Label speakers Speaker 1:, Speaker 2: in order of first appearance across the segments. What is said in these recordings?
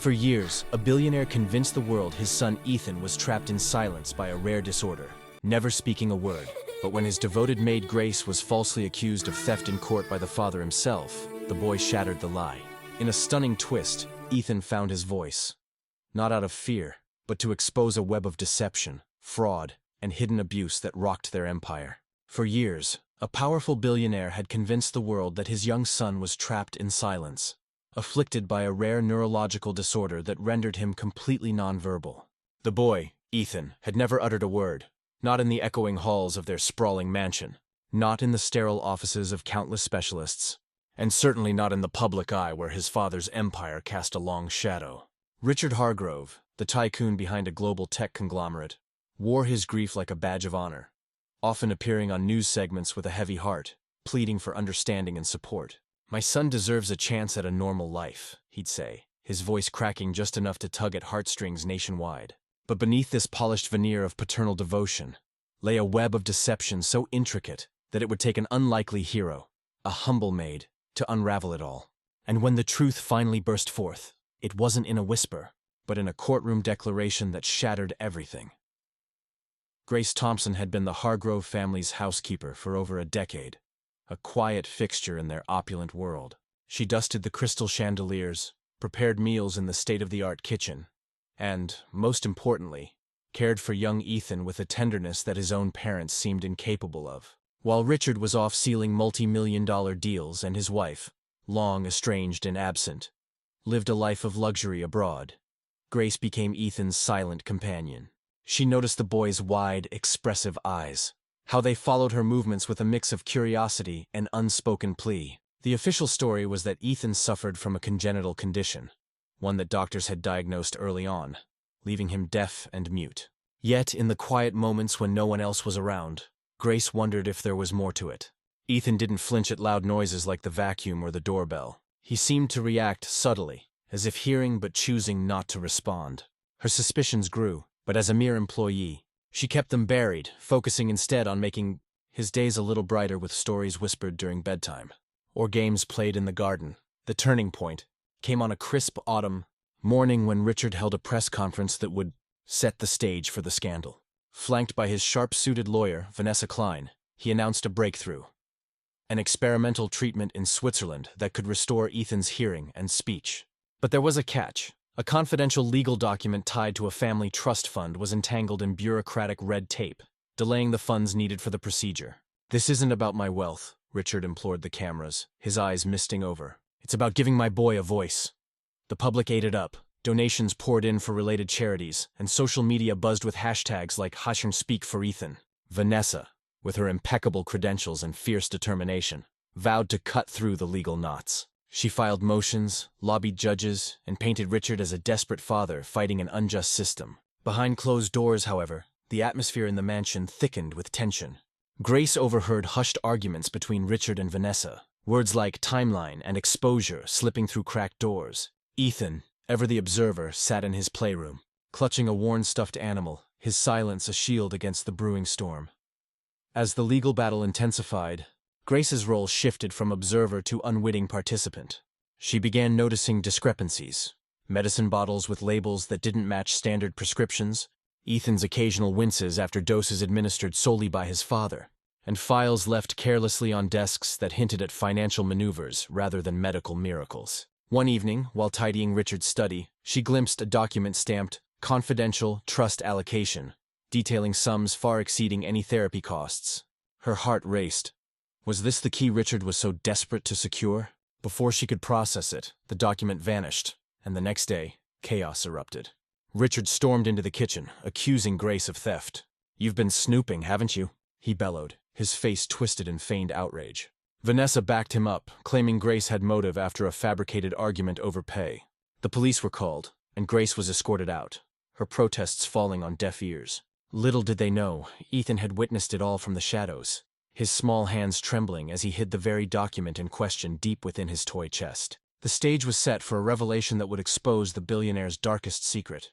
Speaker 1: For years, a billionaire convinced the world his son Ethan was trapped in silence by a rare disorder, never speaking a word. But when his devoted maid Grace was falsely accused of theft in court by the father himself, the boy shattered the lie. In a stunning twist, Ethan found his voice. Not out of fear, but to expose a web of deception, fraud, and hidden abuse that rocked their empire. For years, a powerful billionaire had convinced the world that his young son was trapped in silence, afflicted by a rare neurological disorder that rendered him completely nonverbal. The boy, Ethan, had never uttered a word, not in the echoing halls of their sprawling mansion, not in the sterile offices of countless specialists, and certainly not in the public eye where his father's empire cast a long shadow. Richard Hargrove, the tycoon behind a global tech conglomerate, wore his grief like a badge of honor, often appearing on news segments with a heavy heart, pleading for understanding and support. "My son deserves a chance at a normal life," he'd say, his voice cracking just enough to tug at heartstrings nationwide. But beneath this polished veneer of paternal devotion lay a web of deception so intricate that it would take an unlikely hero, a humble maid, to unravel it all. And when the truth finally burst forth, it wasn't in a whisper, but in a courtroom declaration that shattered everything. Grace Thompson had been the Hargrove family's housekeeper for over a decade, a quiet fixture in their opulent world. She dusted the crystal chandeliers, prepared meals in the state-of-the-art kitchen, and, most importantly, cared for young Ethan with a tenderness that his own parents seemed incapable of. While Richard was off sealing multi-million-dollar deals and his wife, long estranged and absent, lived a life of luxury abroad, Grace became Ethan's silent companion. She noticed the boy's wide, expressive eyes, how they followed her movements with a mix of curiosity and unspoken plea. The official story was that Ethan suffered from a congenital condition, one that doctors had diagnosed early on, leaving him deaf and mute. Yet, in the quiet moments when no one else was around, Grace wondered if there was more to it. Ethan didn't flinch at loud noises like the vacuum or the doorbell. He seemed to react subtly, as if hearing but choosing not to respond. Her suspicions grew, but as a mere employee, she kept them buried, focusing instead on making his days a little brighter with stories whispered during bedtime, or games played in the garden. The turning point came on a crisp autumn morning when Richard held a press conference that would set the stage for the scandal. Flanked by his sharp-suited lawyer, Vanessa Klein, he announced a breakthrough: an experimental treatment in Switzerland that could restore Ethan's hearing and speech. But there was a catch. A confidential legal document tied to a family trust fund was entangled in bureaucratic red tape, delaying the funds needed for the procedure. "This isn't about my wealth," Richard implored the cameras, his eyes misting over. "It's about giving my boy a voice." The public ate it up. Donations poured in for related charities, and social media buzzed with hashtags like #Speak for Ethan. Vanessa, with her impeccable credentials and fierce determination, vowed to cut through the legal knots. She filed motions, lobbied judges, and painted Richard as a desperate father fighting an unjust system. Behind closed doors, however, the atmosphere in the mansion thickened with tension. Grace overheard hushed arguments between Richard and Vanessa, words like timeline and exposure slipping through cracked doors. Ethan, ever the observer, sat in his playroom, clutching a worn stuffed animal, his silence a shield against the brewing storm. As the legal battle intensified, Grace's role shifted from observer to unwitting participant. She began noticing discrepancies: medicine bottles with labels that didn't match standard prescriptions, Ethan's occasional winces after doses administered solely by his father, and files left carelessly on desks that hinted at financial maneuvers rather than medical miracles. One evening, while tidying Richard's study, she glimpsed a document stamped "Confidential Trust Allocation," detailing sums far exceeding any therapy costs. Her heart raced. Was this the key Richard was so desperate to secure? Before she could process it, the document vanished, and the next day, chaos erupted. Richard stormed into the kitchen, accusing Grace of theft. "You've been snooping, haven't you?" he bellowed, his face twisted in feigned outrage. Vanessa backed him up, claiming Grace had motive after a fabricated argument over pay. The police were called, and Grace was escorted out, her protests falling on deaf ears. Little did they know, Ethan had witnessed it all from the shadows, his small hands trembling as he hid the very document in question deep within his toy chest. The stage was set for a revelation that would expose the billionaire's darkest secret.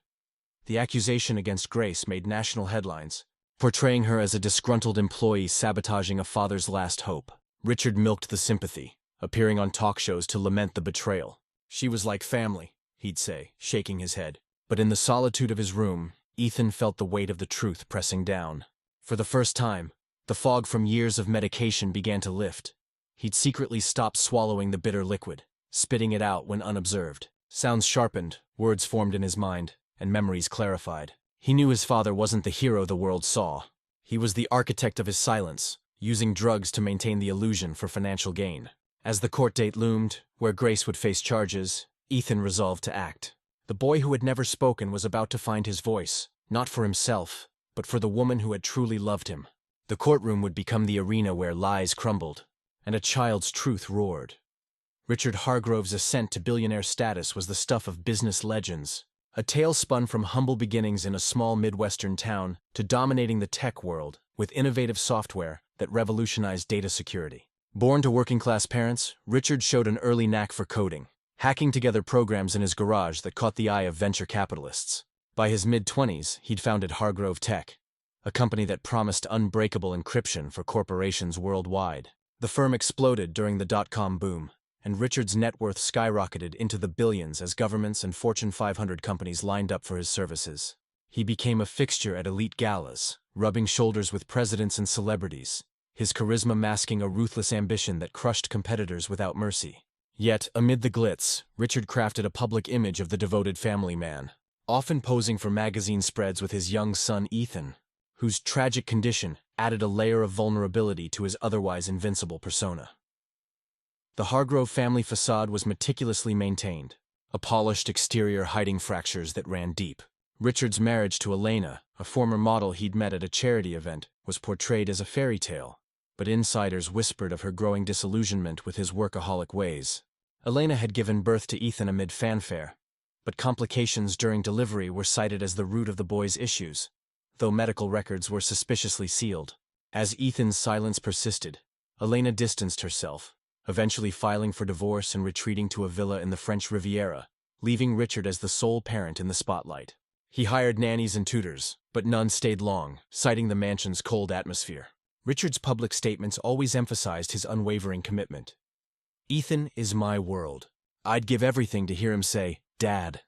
Speaker 1: The accusation against Grace made national headlines, portraying her as a disgruntled employee sabotaging a father's last hope. Richard milked the sympathy, appearing on talk shows to lament the betrayal. "She was like family," he'd say, shaking his head. But in the solitude of his room, Ethan felt the weight of the truth pressing down. For the first time, the fog from years of medication began to lift. He'd secretly stopped swallowing the bitter liquid, spitting it out when unobserved. Sounds sharpened, words formed in his mind, and memories clarified. He knew his father wasn't the hero the world saw. He was the architect of his silence, using drugs to maintain the illusion for financial gain. As the court date loomed, where Grace would face charges, Ethan resolved to act. The boy who had never spoken was about to find his voice, not for himself, but for the woman who had truly loved him. The courtroom would become the arena where lies crumbled, and a child's truth roared. Richard Hargrove's ascent to billionaire status was the stuff of business legends, a tale spun from humble beginnings in a small Midwestern town to dominating the tech world with innovative software that revolutionized data security. Born to working-class parents, Richard showed an early knack for coding, hacking together programs in his garage that caught the eye of venture capitalists. By his mid-20s, he'd founded Hargrove Tech, a company that promised unbreakable encryption for corporations worldwide. The firm exploded during the dot-com boom, and Richard's net worth skyrocketed into the billions as governments and Fortune 500 companies lined up for his services. He became a fixture at elite galas, rubbing shoulders with presidents and celebrities, his charisma masking a ruthless ambition that crushed competitors without mercy. Yet, amid the glitz, Richard crafted a public image of the devoted family man, often posing for magazine spreads with his young son Ethan, whose tragic condition added a layer of vulnerability to his otherwise invincible persona. The Hargrove family facade was meticulously maintained, a polished exterior hiding fractures that ran deep. Richard's marriage to Elena, a former model he'd met at a charity event, was portrayed as a fairy tale, but insiders whispered of her growing disillusionment with his workaholic ways. Elena had given birth to Ethan amid fanfare, but complications during delivery were cited as the root of the boy's issues, though medical records were suspiciously sealed. As Ethan's silence persisted, Elena distanced herself, eventually filing for divorce and retreating to a villa in the French Riviera, leaving Richard as the sole parent in the spotlight. He hired nannies and tutors, but none stayed long, citing the mansion's cold atmosphere. Richard's public statements always emphasized his unwavering commitment. "Ethan is my world. I'd give everything to hear him say, 'Dad.'"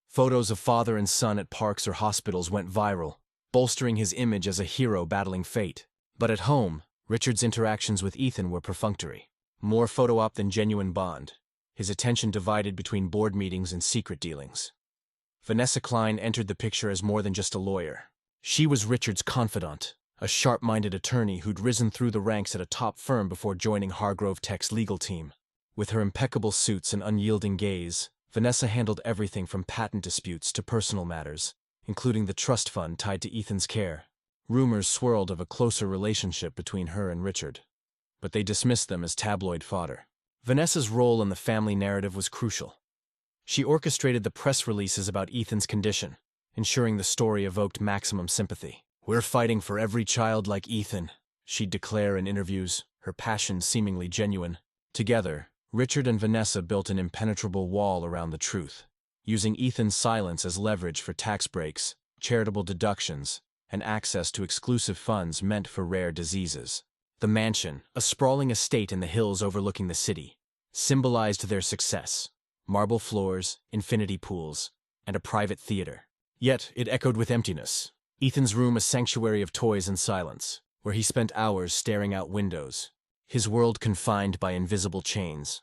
Speaker 1: Photos of father and son at parks or hospitals went viral, bolstering his image as a hero battling fate. But at home, Richard's interactions with Ethan were perfunctory. More photo op than genuine bond, his attention divided between board meetings and secret dealings. Vanessa Klein entered the picture as more than just a lawyer. She was Richard's confidant, a sharp-minded attorney who'd risen through the ranks at a top firm before joining Hargrove Tech's legal team. With her impeccable suits and unyielding gaze, Vanessa handled everything from patent disputes to personal matters, including the trust fund tied to Ethan's care. Rumors swirled of a closer relationship between her and Richard, but they dismissed them as tabloid fodder. Vanessa's role in the family narrative was crucial. She orchestrated the press releases about Ethan's condition, ensuring the story evoked maximum sympathy. "We're fighting for every child like Ethan," she'd declare in interviews, her passion seemingly genuine. Together, Richard and Vanessa built an impenetrable wall around the truth, using Ethan's silence as leverage for tax breaks, charitable deductions, and access to exclusive funds meant for rare diseases. The mansion, a sprawling estate in the hills overlooking the city, symbolized their success. Marble floors, infinity pools, and a private theater. Yet it echoed with emptiness. Ethan's room a sanctuary of toys and silence, where he spent hours staring out windows, his world confined by invisible chains.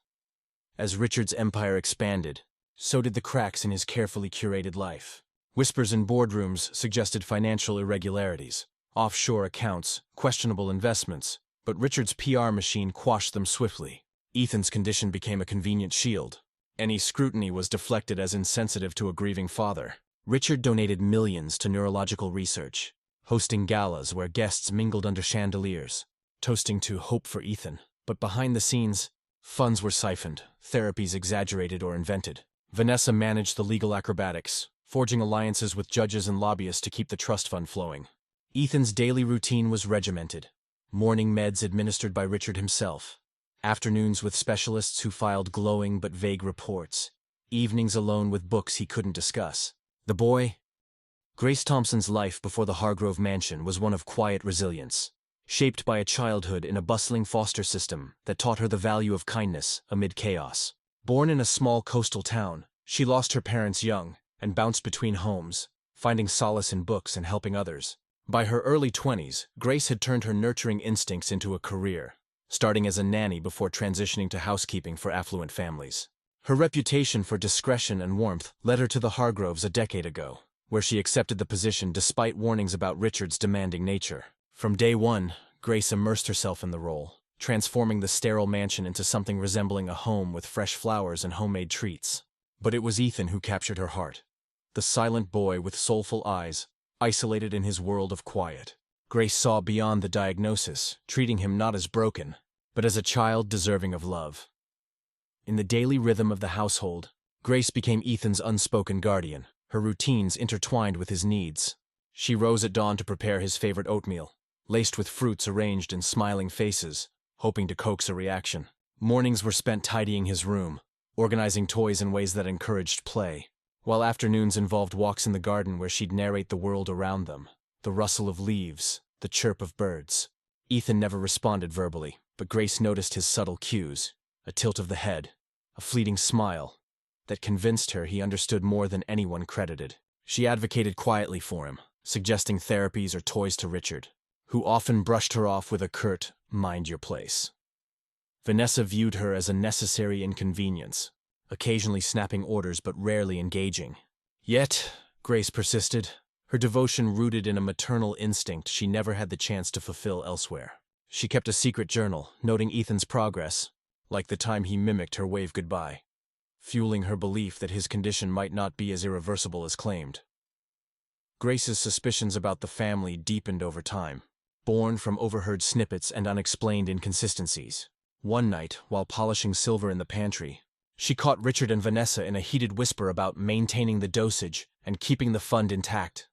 Speaker 1: As Richard's empire expanded, so did the cracks in his carefully curated life. Whispers in boardrooms suggested financial irregularities, offshore accounts, questionable investments, but Richard's PR machine quashed them swiftly. Ethan's condition became a convenient shield. Any scrutiny was deflected as insensitive to a grieving father. Richard donated millions to neurological research, hosting galas where guests mingled under chandeliers, toasting to hope for Ethan. But behind the scenes, funds were siphoned, therapies exaggerated or invented. Vanessa managed the legal acrobatics, forging alliances with judges and lobbyists to keep the trust fund flowing. Ethan's daily routine was regimented, morning meds administered by Richard himself, afternoons with specialists who filed glowing but vague reports, evenings alone with books he couldn't discuss. The boy? Grace Thompson's life before the Hargrove mansion was one of quiet resilience, shaped by a childhood in a bustling foster system that taught her the value of kindness amid chaos. Born in a small coastal town, She lost her parents young and bounced between homes, finding solace in books and helping others. By her early 20s, Grace had turned her nurturing instincts into a career, starting as a nanny before transitioning to housekeeping for affluent families. Her reputation for discretion and warmth led her to the Hargroves a decade ago, where she accepted the position despite warnings about Richard's demanding nature. From day one, Grace immersed herself in the role, transforming the sterile mansion into something resembling a home with fresh flowers and homemade treats. But it was Ethan who captured her heart. The silent boy with soulful eyes, isolated in his world of quiet. Grace saw beyond the diagnosis, treating him not as broken, but as a child deserving of love. In the daily rhythm of the household, Grace became Ethan's unspoken guardian, her routines intertwined with his needs. She rose at dawn to prepare his favorite oatmeal, laced with fruits arranged in smiling faces, hoping to coax a reaction. Mornings were spent tidying his room, organizing toys in ways that encouraged play, while afternoons involved walks in the garden where she'd narrate the world around them, the rustle of leaves, the chirp of birds. Ethan never responded verbally, but Grace noticed his subtle cues, a tilt of the head, a fleeting smile, that convinced her he understood more than anyone credited. She advocated quietly for him, suggesting therapies or toys to Richard, who often brushed her off with a curt, "Mind your place." Vanessa viewed her as a necessary inconvenience, occasionally snapping orders but rarely engaging. Yet, Grace persisted, her devotion rooted in a maternal instinct she never had the chance to fulfill elsewhere. She kept a secret journal, noting Ethan's progress, like the time he mimicked her wave goodbye, fueling her belief that his condition might not be as irreversible as claimed. Grace's suspicions about the family deepened over time, born from overheard snippets and unexplained inconsistencies. One night, while polishing silver in the pantry, she caught Richard and Vanessa in a heated whisper about maintaining the dosage and keeping the fund intact.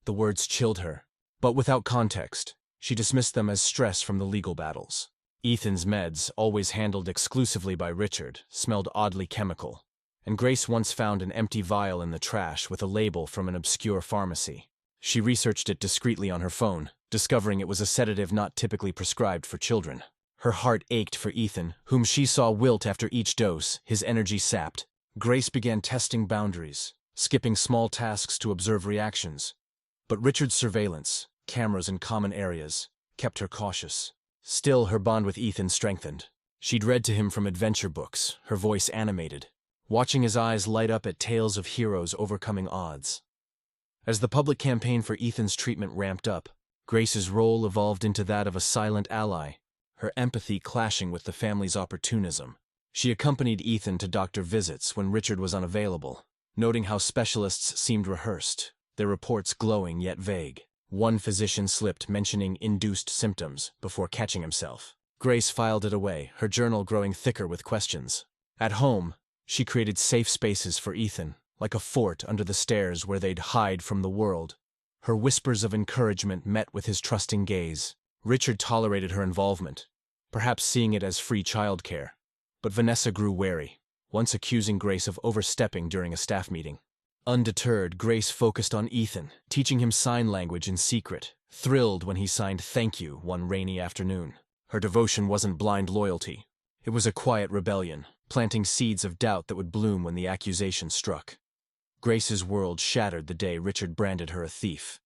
Speaker 1: The words chilled her, but without context, she dismissed them as stress from the legal battles. Ethan's meds, always handled exclusively by Richard, smelled oddly chemical, and Grace once found an empty vial in the trash with a label from an obscure pharmacy. She researched it discreetly on her phone, discovering it was a sedative not typically prescribed for children. Her heart ached for Ethan, whom she saw wilt after each dose, his energy sapped. Grace began testing boundaries, skipping small tasks to observe reactions. But Richard's surveillance, cameras in common areas, kept her cautious. Still, her bond with Ethan strengthened. She'd read to him from adventure books, her voice animated, watching his eyes light up at tales of heroes overcoming odds. As the public campaign for Ethan's treatment ramped up, Grace's role evolved into that of a silent ally, her empathy clashing with the family's opportunism. She accompanied Ethan to doctor visits when Richard was unavailable, noting how specialists seemed rehearsed, their reports glowing yet vague. One physician slipped mentioning induced symptoms before catching himself. Grace filed it away, her journal growing thicker with questions. At home, she created safe spaces for Ethan, like a fort under the stairs where they'd hide from the world. Her whispers of encouragement met with his trusting gaze. Richard tolerated her involvement, perhaps seeing it as free childcare. But Vanessa grew wary, once accusing Grace of overstepping during a staff meeting. Undeterred, Grace focused on Ethan, teaching him sign language in secret, thrilled when he signed "Thank you" one rainy afternoon. Her devotion wasn't blind loyalty. It was a quiet rebellion, planting seeds of doubt that would bloom when the accusation struck. Grace's world shattered the day Richard branded her a thief,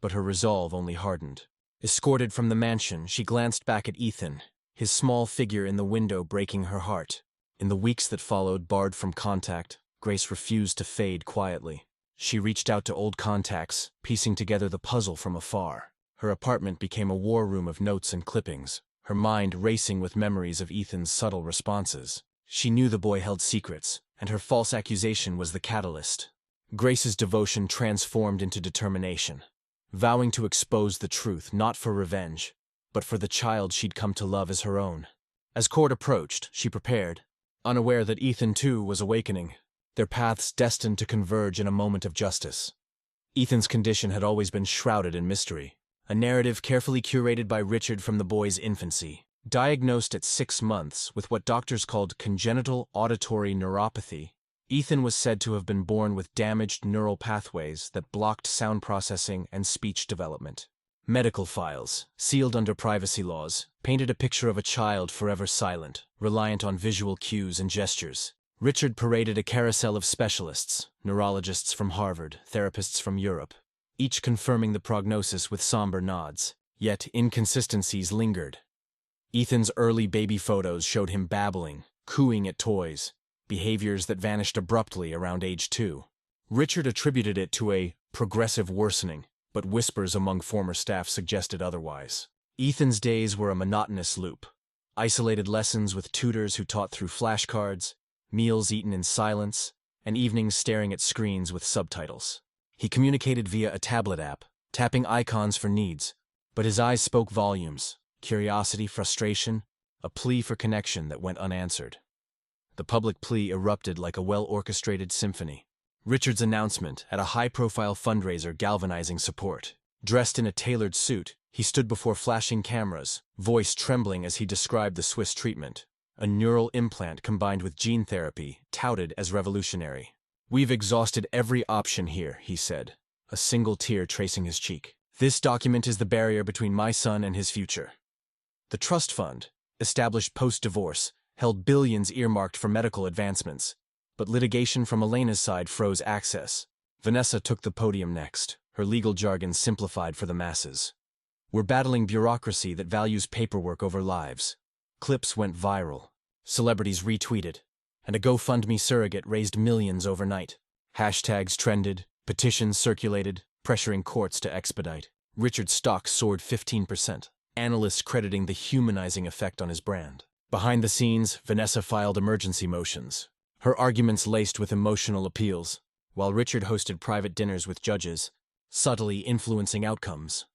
Speaker 1: but her resolve only hardened. Escorted from the mansion, she glanced back at Ethan, his small figure in the window breaking her heart. In the weeks that followed, barred from contact, Grace refused to fade quietly. She reached out to old contacts, piecing together the puzzle from afar. Her apartment became a war room of notes and clippings, her mind racing with memories of Ethan's subtle responses. She knew the boy held secrets, and her false accusation was the catalyst. Grace's devotion transformed into determination, vowing to expose the truth not for revenge, but for the child she'd come to love as her own. As court approached, she prepared, unaware that Ethan too was awakening, their paths destined to converge in a moment of justice. Ethan's condition had always been shrouded in mystery, a narrative carefully curated by Richard from the boy's infancy. Diagnosed at 6 months with what doctors called congenital auditory neuropathy, Ethan was said to have been born with damaged neural pathways that blocked sound processing and speech development. Medical files, sealed under privacy laws, painted a picture of a child forever silent, reliant on visual cues and gestures. Richard paraded a carousel of specialists, neurologists from Harvard, therapists from Europe, each confirming the prognosis with somber nods. Yet inconsistencies lingered. Ethan's early baby photos showed him babbling, cooing at toys, behaviors that vanished abruptly around age 2. Richard attributed it to a progressive worsening, but whispers among former staff suggested otherwise. Ethan's days were a monotonous loop. Isolated lessons with tutors who taught through flashcards, meals eaten in silence, and evenings staring at screens with subtitles. He communicated via a tablet app, tapping icons for needs, but his eyes spoke volumes: curiosity, frustration, a plea for connection that went unanswered. The public plea erupted like a well-orchestrated symphony. Richard's announcement at a high-profile fundraiser galvanizing support. Dressed in a tailored suit, he stood before flashing cameras, voice trembling as he described the Swiss treatment, a neural implant combined with gene therapy, touted as revolutionary. "We've exhausted every option here," he said, a single tear tracing his cheek. "This document is the barrier between my son and his future." The trust fund, established post-divorce, held billions earmarked for medical advancements, but litigation from Elena's side froze access. Vanessa took the podium next, her legal jargon simplified for the masses. "We're battling bureaucracy that values paperwork over lives." Clips went viral. Celebrities retweeted, and a GoFundMe surrogate raised millions overnight. Hashtags trended, petitions circulated, pressuring courts to expedite. Richard's stock soared 15%, analysts crediting the humanizing effect on his brand. Behind the scenes, Vanessa filed emergency motions, her arguments laced with emotional appeals, while Richard hosted private dinners with judges, subtly influencing outcomes.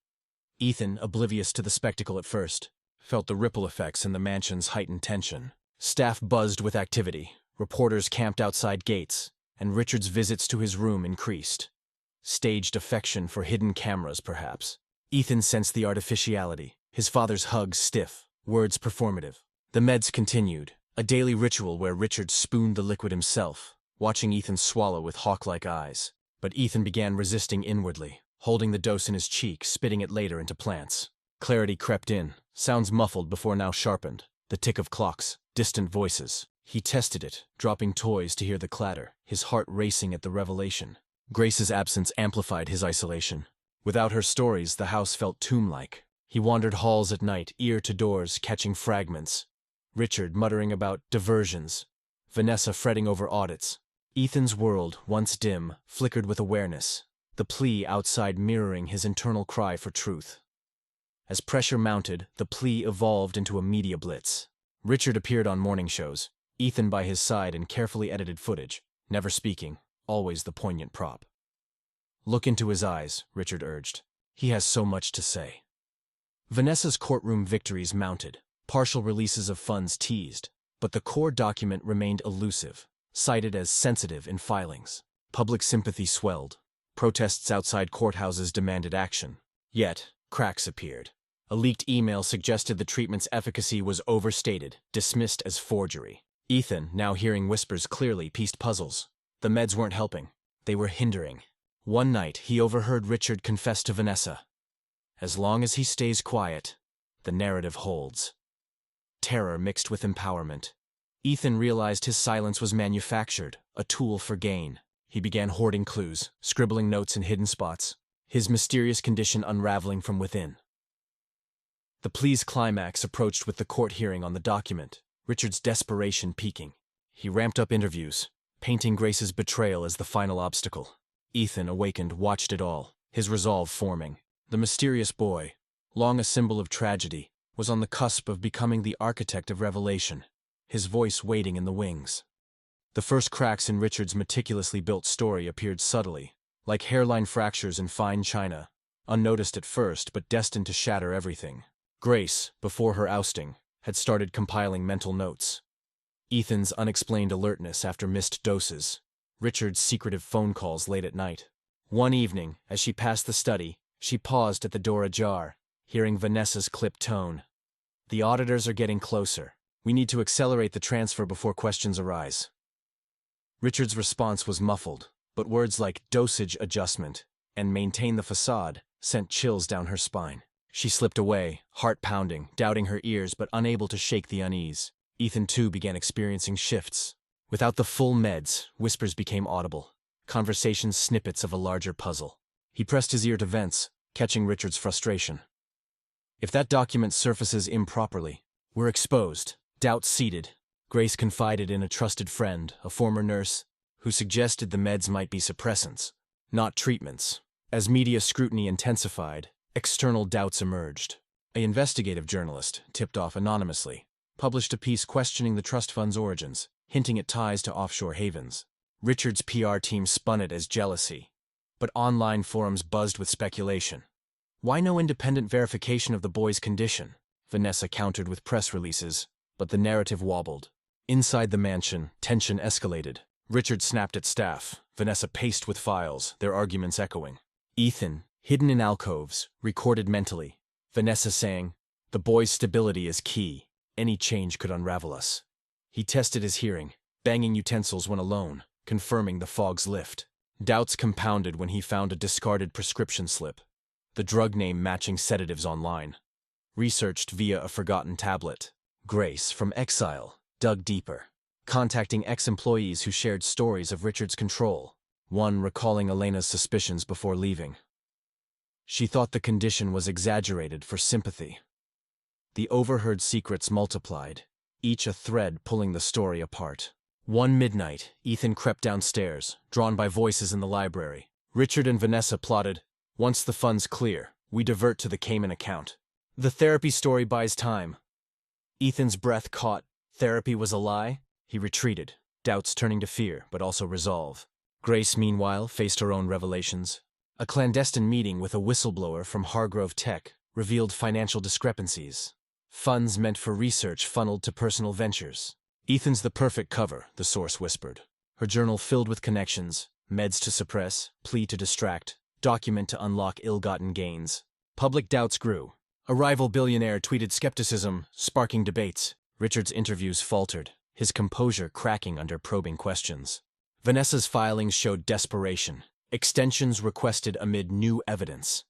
Speaker 1: Ethan, oblivious to the spectacle at first, felt the ripple effects in the mansion's heightened tension. Staff buzzed with activity, reporters camped outside gates, and Richard's visits to his room increased. Staged affection for hidden cameras, perhaps. Ethan sensed the artificiality, his father's hugs stiff, words performative. The meds continued, a daily ritual where Richard spooned the liquid himself, watching Ethan swallow with hawk-like eyes. But Ethan began resisting inwardly, holding the dose in his cheek, spitting it later into plants. Clarity crept in, sounds muffled before now sharpened, the tick of clocks, distant voices. He tested it, dropping toys to hear the clatter, his heart racing at the revelation. Grace's absence amplified his isolation. Without her stories, the house felt tomb-like. He wandered halls at night, ear to doors, catching fragments. Richard muttering about diversions, Vanessa fretting over audits. Ethan's world, once dim, flickered with awareness, the plea outside mirroring his internal cry for truth. As pressure mounted, the plea evolved into a media blitz. Richard appeared on morning shows, Ethan by his side in carefully edited footage, never speaking, always the poignant prop. "Look into his eyes," Richard urged. "He has so much to say." Vanessa's courtroom victories mounted, partial releases of funds teased, but the core document remained elusive, cited as sensitive in filings. Public sympathy swelled. Protests outside courthouses demanded action. Yet, cracks appeared. A leaked email suggested the treatment's efficacy was overstated, dismissed as forgery. Ethan, now hearing whispers clearly, pieced puzzles. The meds weren't helping. They were hindering. One night, he overheard Richard confess to Vanessa, "As long as he stays quiet, the narrative holds." Terror mixed with empowerment. Ethan realized his silence was manufactured, a tool for gain. He began hoarding clues, scribbling notes in hidden spots, his mysterious condition unraveling from within. The plea's climax approached with the court hearing on the document, Richard's desperation peaking. He ramped up interviews, painting Grace's betrayal as the final obstacle. Ethan, awakened, watched it all, his resolve forming. The mysterious boy, long a symbol of tragedy, was on the cusp of becoming the architect of revelation, his voice waiting in the wings. The first cracks in Richard's meticulously built story appeared subtly, like hairline fractures in fine china, unnoticed at first but destined to shatter everything. Grace, before her ousting, had started compiling mental notes. Ethan's unexplained alertness after missed doses, Richard's secretive phone calls late at night. One evening, as she passed the study, she paused at the door ajar, hearing Vanessa's clipped tone. "The auditors are getting closer. We need to accelerate the transfer before questions arise." Richard's response was muffled, but words like dosage adjustment and maintain the facade sent chills down her spine. She slipped away, heart pounding, doubting her ears but unable to shake the unease. Ethan too began experiencing shifts. Without the full meds, whispers became audible, conversations snippets of a larger puzzle. He pressed his ear to vents, catching Richard's frustration. If that document surfaces improperly, we're exposed. Doubt seated. Grace confided in a trusted friend, a former nurse, who suggested the meds might be suppressants, not treatments. As media scrutiny intensified, external doubts emerged. An investigative journalist, tipped off anonymously, published a piece questioning the trust fund's origins, hinting at ties to offshore havens. Richard's PR team spun it as jealousy, but online forums buzzed with speculation. Why no independent verification of the boy's condition? Vanessa countered with press releases, but the narrative wobbled. Inside the mansion, tension escalated. Richard snapped at staff. Vanessa paced with files, their arguments echoing. Ethan, hidden in alcoves, recorded mentally. Vanessa saying, "The boy's stability is key. Any change could unravel us." He tested his hearing, banging utensils when alone, confirming the fog's lift. Doubts compounded when he found a discarded prescription slip, the drug name matching sedatives online. Researched via a forgotten tablet. Grace, from exile, dug deeper, contacting ex-employees who shared stories of Richard's control, one recalling Elena's suspicions before leaving. She thought the condition was exaggerated for sympathy. The overheard secrets multiplied, each a thread pulling the story apart. One midnight, Ethan crept downstairs, drawn by voices in the library. Richard and Vanessa plotted, "Once the funds clear, we divert to the Cayman account." The therapy story buys time. Ethan's breath caught. Therapy was a lie? He retreated, doubts turning to fear, but also resolve. Grace, meanwhile, faced her own revelations. A clandestine meeting with a whistleblower from Hargrove Tech revealed financial discrepancies. Funds meant for research funneled to personal ventures. "Ethan's the perfect cover," the source whispered. Her journal filled with connections, meds to suppress, plea to distract, document to unlock ill-gotten gains. Public doubts grew. A rival billionaire tweeted skepticism, sparking debates. Richard's interviews faltered, his composure cracking under probing questions. Vanessa's filings showed desperation, extensions requested amid new evidence.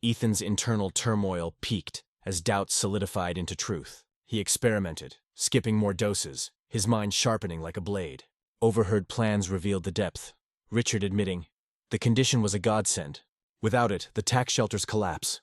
Speaker 1: Ethan's internal turmoil peaked as doubts solidified into truth. He experimented, skipping more doses, his mind sharpening like a blade. Overheard plans revealed the depth. Richard admitting, the condition was a godsend. Without it, the tax shelters collapse.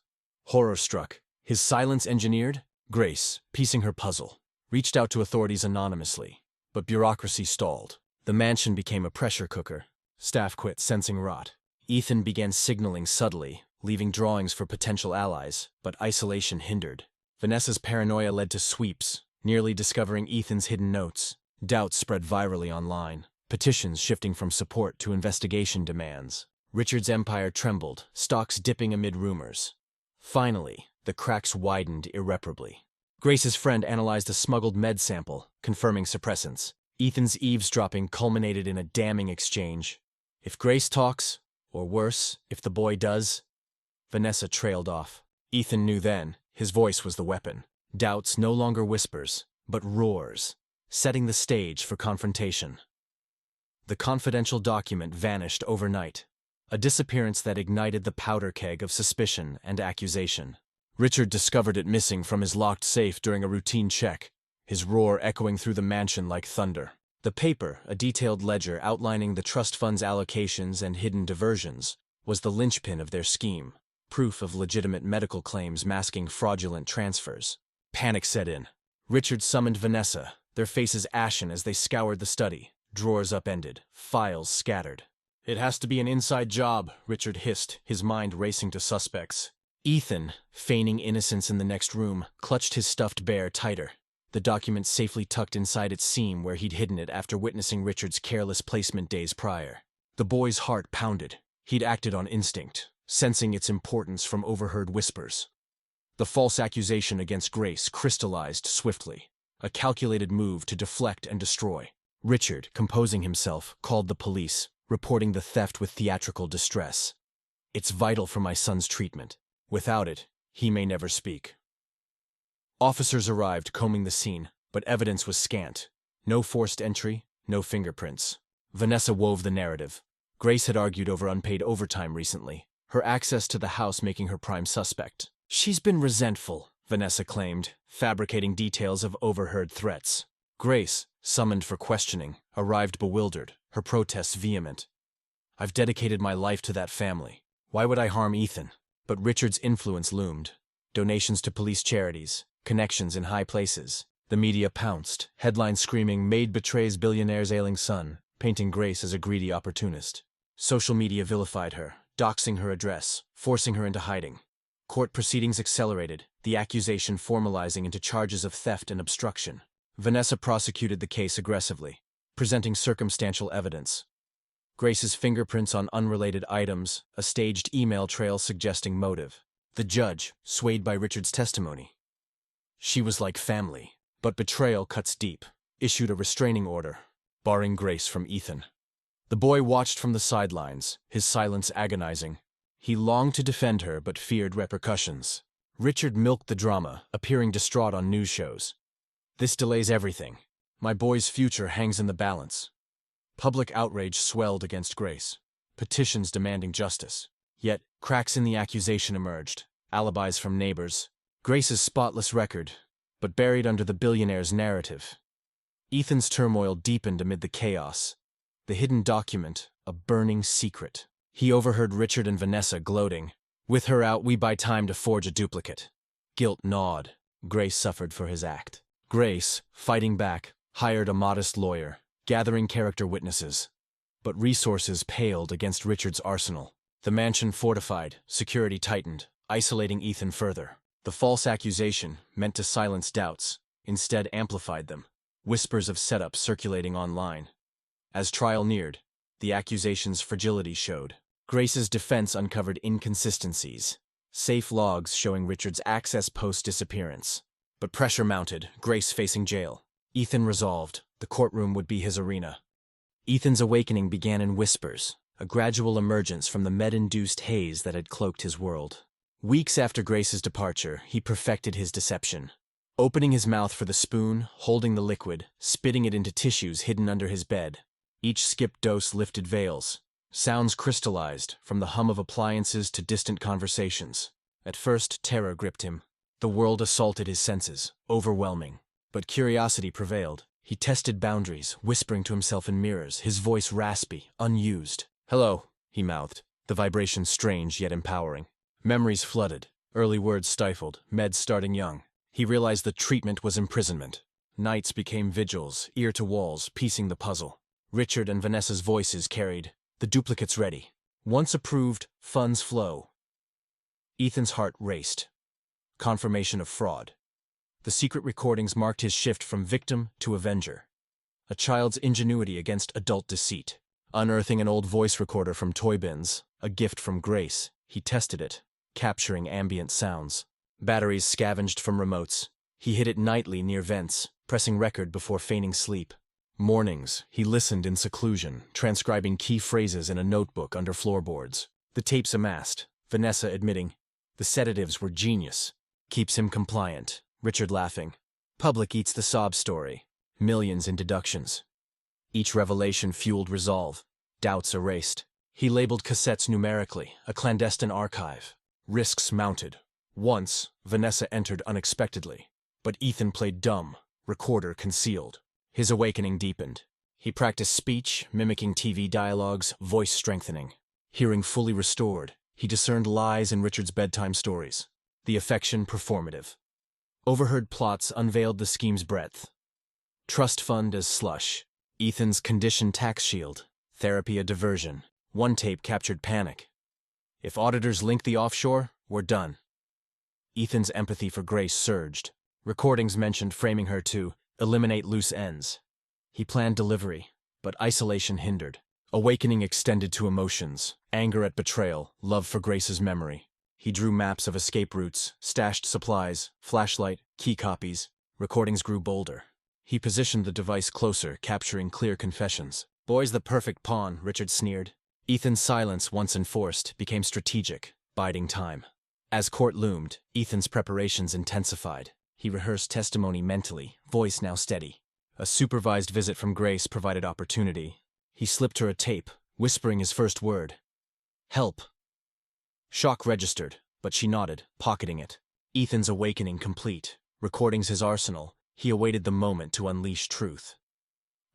Speaker 1: Horror struck. His silence engineered? Grace, piecing her puzzle, reached out to authorities anonymously. But bureaucracy stalled. The mansion became a pressure cooker. Staff quit, sensing rot. Ethan began signaling subtly, leaving drawings for potential allies, but isolation hindered. Vanessa's paranoia led to sweeps, nearly discovering Ethan's hidden notes. Doubts spread virally online, petitions shifting from support to investigation demands. Richard's empire trembled, stocks dipping amid rumors. Finally, the cracks widened irreparably. Grace's friend analyzed a smuggled med sample, confirming suppressants. Ethan's eavesdropping culminated in a damning exchange. If Grace talks, or worse, if the boy does. Vanessa trailed off. Ethan knew then, his voice was the weapon. Doubts no longer whispers, but roars, setting the stage for confrontation. The confidential document vanished overnight, a disappearance that ignited the powder keg of suspicion and accusation. Richard discovered it missing from his locked safe during a routine check, his roar echoing through the mansion like thunder. The paper, a detailed ledger outlining the trust fund's allocations and hidden diversions, was the linchpin of their scheme, proof of legitimate medical claims masking fraudulent transfers. Panic set in. Richard summoned Vanessa, their faces ashen as they scoured the study, drawers upended, files scattered. "It has to be an inside job," Richard hissed, his mind racing to suspects. Ethan, feigning innocence in the next room, clutched his stuffed bear tighter, the document safely tucked inside its seam where he'd hidden it after witnessing Richard's careless placement days prior. The boy's heart pounded. He'd acted on instinct, sensing its importance from overheard whispers. The false accusation against Grace crystallized swiftly, a calculated move to deflect and destroy. Richard, composing himself, called the police, reporting the theft with theatrical distress. "It's vital for my son's treatment. Without it, he may never speak." Officers arrived, combing the scene, but evidence was scant. No forced entry, no fingerprints. Vanessa wove the narrative. Grace had argued over unpaid overtime recently, her access to the house making her prime suspect. "She's been resentful," Vanessa claimed, fabricating details of overheard threats. Grace, Summoned for questioning, arrived bewildered, her protests vehement. I've dedicated my life to that family. Why would I harm Ethan? But Richard's influence loomed. Donations to police charities, connections in high places. The media pounced, headlines screaming, "Maid betrays billionaire's ailing son," painting Grace as a greedy opportunist. Social media vilified her, doxing her address, forcing her into hiding. Court proceedings accelerated, the accusation formalizing into charges of theft and obstruction. Vanessa prosecuted the case aggressively, presenting circumstantial evidence. Grace's fingerprints on unrelated items, a staged email trail suggesting motive. The judge, swayed by Richard's testimony. She was like family, but betrayal cuts deep, issued a restraining order, barring Grace from Ethan. The boy watched from the sidelines, his silence agonizing. He longed to defend her but feared repercussions. Richard milked the drama, appearing distraught on news shows. "This delays everything. My boy's future hangs in the balance." Public outrage swelled against Grace, petitions demanding justice. Yet, cracks in the accusation emerged, alibis from neighbors. Grace's spotless record, but buried under the billionaire's narrative. Ethan's turmoil deepened amid the chaos. The hidden document, a burning secret. He overheard Richard and Vanessa gloating. "With her out, we buy time to forge a duplicate." Guilt gnawed. Grace suffered for his act. Grace, fighting back, hired a modest lawyer, gathering character witnesses. But resources paled against Richard's arsenal. The mansion fortified, security tightened, isolating Ethan further. The false accusation, meant to silence doubts, instead amplified them. Whispers of setup circulating online. As trial neared, the accusation's fragility showed. Grace's defense uncovered inconsistencies. Safe logs showing Richard's access post-disappearance. But pressure mounted, Grace facing jail. Ethan resolved, the courtroom would be his arena. Ethan's awakening began in whispers, a gradual emergence from the med-induced haze that had cloaked his world. Weeks after Grace's departure, he perfected his deception. Opening his mouth for the spoon, holding the liquid, spitting it into tissues hidden under his bed. Each skipped dose lifted veils. Sounds crystallized, from the hum of appliances to distant conversations. At first, terror gripped him. The world assaulted his senses, overwhelming. But curiosity prevailed. He tested boundaries, whispering to himself in mirrors, his voice raspy, unused. "Hello," he mouthed, the vibration strange yet empowering. Memories flooded, early words stifled, meds starting young. He realized the treatment was imprisonment. Nights became vigils, ear to walls, piecing the puzzle. Richard and Vanessa's voices carried, "The duplicate's ready. Once approved, funds flow." Ethan's heart raced. Confirmation of fraud. The secret recordings marked his shift from victim to avenger. A child's ingenuity against adult deceit. Unearthing an old voice recorder from toy bins, a gift from Grace, he tested it, capturing ambient sounds. Batteries scavenged from remotes. He hid it nightly near vents, pressing record before feigning sleep. Mornings, he listened in seclusion, transcribing key phrases in a notebook under floorboards. The tapes amassed, Vanessa admitting, "The sedatives were genius. Keeps him compliant." Richard laughing. "Public eats the sob story. Millions in deductions." Each revelation fueled resolve. Doubts erased. He labeled cassettes numerically, a clandestine archive. Risks mounted. Once, Vanessa entered unexpectedly. But Ethan played dumb, recorder concealed. His awakening deepened. He practiced speech, mimicking TV dialogues, voice strengthening. Hearing fully restored, he discerned lies in Richard's bedtime stories. The affection performative. Overheard plots unveiled the scheme's breadth. Trust fund as slush. Ethan's conditioned tax shield. Therapy a diversion. One tape captured panic. "If auditors link the offshore, we're done." Ethan's empathy for Grace surged. Recordings mentioned framing her to eliminate loose ends. He planned delivery, but isolation hindered. Awakening extended to emotions, anger at betrayal, love for Grace's memory. He drew maps of escape routes, stashed supplies, flashlight, key copies. Recordings grew bolder. He positioned the device closer, capturing clear confessions. "Boy's the perfect pawn," Richard sneered. Ethan's silence, once enforced, became strategic, biding time. As court loomed, Ethan's preparations intensified. He rehearsed testimony mentally, voice now steady. A supervised visit from Grace provided opportunity. He slipped her a tape, whispering his first word. "Help." Shock registered, but she nodded, pocketing it. Ethan's awakening complete. Recordings his arsenal, he awaited the moment to unleash truth.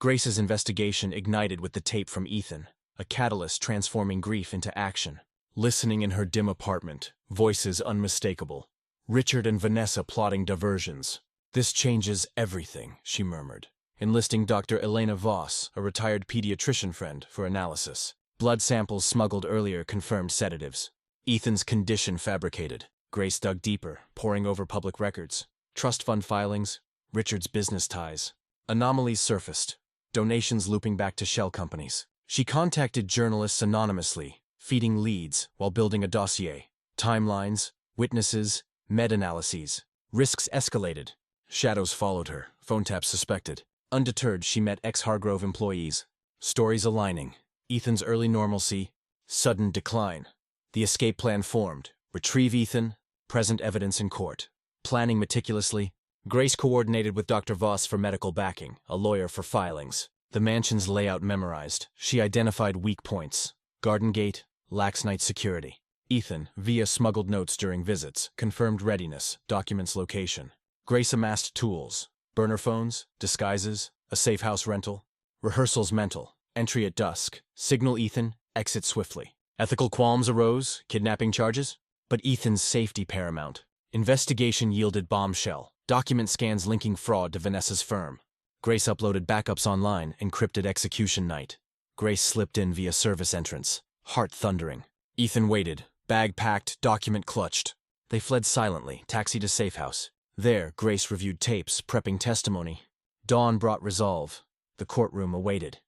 Speaker 1: Grace's investigation ignited with the tape from Ethan, a catalyst transforming grief into action. Listening in her dim apartment, voices unmistakable. Richard and Vanessa plotting diversions. "This changes everything," she murmured, enlisting Dr. Elena Voss, a retired pediatrician friend, for analysis. Blood samples smuggled earlier confirmed sedatives. Ethan's condition fabricated. Grace dug deeper, poring over public records. Trust fund filings, Richard's business ties. Anomalies surfaced. Donations looping back to shell companies. She contacted journalists anonymously, feeding leads while building a dossier. Timelines, witnesses, meta-analyses. Risks escalated. Shadows followed her, phone taps suspected. Undeterred, she met ex-Hargrove employees. Stories aligning. Ethan's early normalcy, sudden decline. The escape plan formed. Retrieve Ethan, present evidence in court. Planning meticulously, Grace coordinated with Dr. Voss for medical backing, a lawyer for filings. The mansion's layout memorized. She identified weak points. Garden gate, lax night security. Ethan, via smuggled notes during visits, confirmed readiness, documents location. Grace amassed tools. Burner phones, disguises, a safe house rental. Rehearsals mental. Entry at dusk. Signal Ethan, exit swiftly. Ethical qualms arose, kidnapping charges? But Ethan's safety paramount. Investigation yielded bombshell. Document scans linking fraud to Vanessa's firm. Grace uploaded backups online, encrypted execution night. Grace slipped in via service entrance, heart thundering. Ethan waited, bag packed, document clutched. They fled silently, taxi to safe house. There, Grace reviewed tapes, prepping testimony. Dawn brought resolve. The courtroom awaited.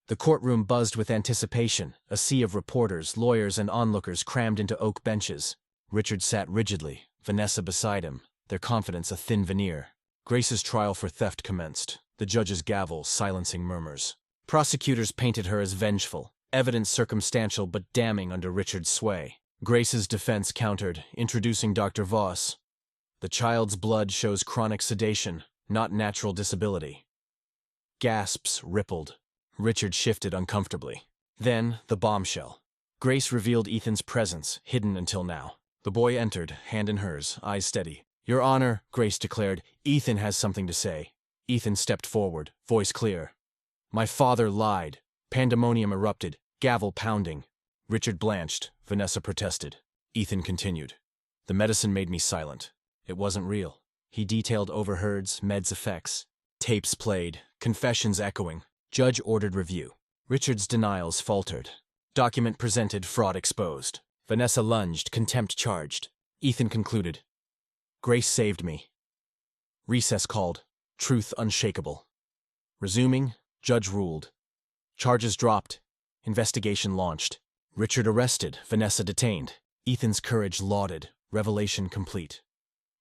Speaker 1: The courtroom buzzed with anticipation, a sea of reporters, lawyers, and onlookers crammed into oak benches. Richard sat rigidly, Vanessa beside him, their confidence a thin veneer. Grace's trial for theft commenced, the judge's gavel silencing murmurs. Prosecutors painted her as vengeful, evidence circumstantial but damning under Richard's sway. Grace's defense countered, introducing Dr. Voss. The child's blood shows chronic sedation, not natural disability. Gasps rippled. Richard shifted uncomfortably. Then, the bombshell. Grace revealed Ethan's presence, hidden until now. The boy entered, hand in hers, eyes steady. "Your Honor," Grace declared, "Ethan has something to say." Ethan stepped forward, voice clear. "My father lied." Pandemonium erupted, gavel pounding. Richard blanched, Vanessa protested. Ethan continued. "The medicine made me silent. It wasn't real." He detailed overheards, meds effects. Tapes played, confessions echoing. Judge ordered review. Richard's denials faltered. Document presented, fraud exposed. Vanessa lunged, contempt charged. Ethan concluded. "Grace saved me." Recess called. Truth unshakable. Resuming, judge ruled. Charges dropped. Investigation launched. Richard arrested, Vanessa detained. Ethan's courage lauded, revelation complete.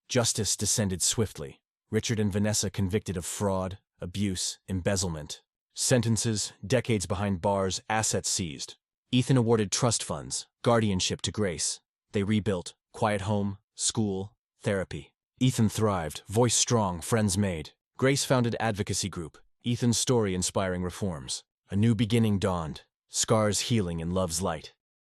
Speaker 1: Justice descended swiftly. Richard and Vanessa convicted of fraud, abuse, embezzlement. Sentences, decades behind bars, assets seized. Ethan awarded trust funds, guardianship to Grace. They rebuilt, quiet home, school, therapy. Ethan thrived, voice strong, friends made. Grace founded advocacy group, Ethan's story inspiring reforms. A new beginning dawned, scars healing in love's light.